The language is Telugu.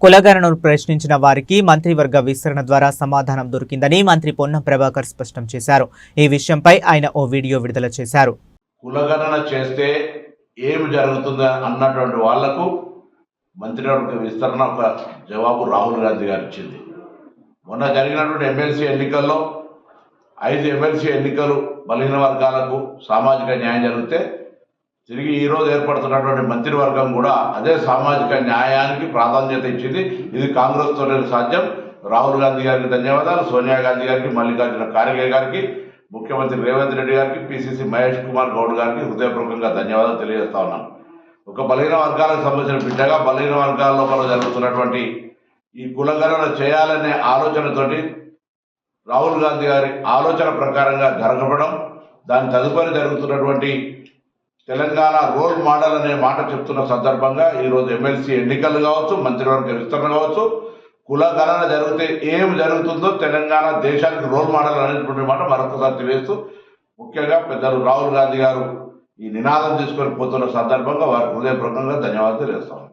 కులగణనను ప్రశ్నించిన వారికి మంత్రివర్గ విస్తరణ ద్వారా సమాధానం దొరికిందని మంత్రి పొన్నం ప్రభాకర్ స్పష్టం చేశారు. ఈ విషయంపై ఆయన ఓ వీడియో విడుదల చేశారు. కులగణన చేస్తే ఏం జరుగుతుందా అన్నటువంటి వాళ్లకు మంత్రివర్గ విస్తరణ ఒక జవాబు రాహుల్ గాంధీ గారు ఇచ్చింది. మొన్న జరిగినటువంటి ఎమ్మెల్సీ ఎన్నికల్లో 5 ఎమ్మెల్సీ ఎన్నికలు బలహీన వర్గాలకు సామాజిక న్యాయం జరిగితే తిరిగి ఈరోజు ఏర్పడుతున్నటువంటి మంత్రివర్గం కూడా అదే సామాజిక న్యాయానికి ప్రాధాన్యత ఇచ్చింది. ఇది కాంగ్రెస్తోనే సాధ్యం. రాహుల్ గాంధీ గారికి ధన్యవాదాలు, సోనియా గాంధీ గారికి, మల్లికార్జున ఖార్గే గారికి, ముఖ్యమంత్రి రేవంత్ రెడ్డి గారికి, పిసిసి మహేష్ కుమార్ గౌడ్ గారికి హృదయపూర్వకంగా ధన్యవాదాలు తెలియజేస్తా ఉన్నాను. ఒక బలహీన వర్గాలకు సంబంధించిన బిడ్డగా బలహీన వర్గాల లోపల జరుగుతున్నటువంటి ఈ కులగణన చేయాలనే ఆలోచనతోటి రాహుల్ గాంధీ గారి ఆలోచన ప్రకారంగా జరగడం, దాని తదుపరి జరుగుతున్నటువంటి తెలంగాణ రోల్ మోడల్ అనే మాట చెప్తున్న సందర్భంగా ఈరోజు ఎమ్మెల్సీ ఎన్నికలు కావచ్చు, మంత్రివర్గ విస్తరణ కావచ్చు, కులగణన జరిగితే ఏం జరుగుతుందో తెలంగాణ దేశానికి రోల్ మోడల్ అనేటువంటి మాట మరొకసారి తెలియజేస్తూ, ముఖ్యంగా పెద్దలు రాహుల్ గాంధీ గారు ఈ నినాదం తీసుకొని పోతున్న సందర్భంగా వారికి హృదయపూర్వకంగా ధన్యవాదాలు తెలియజేస్తాను.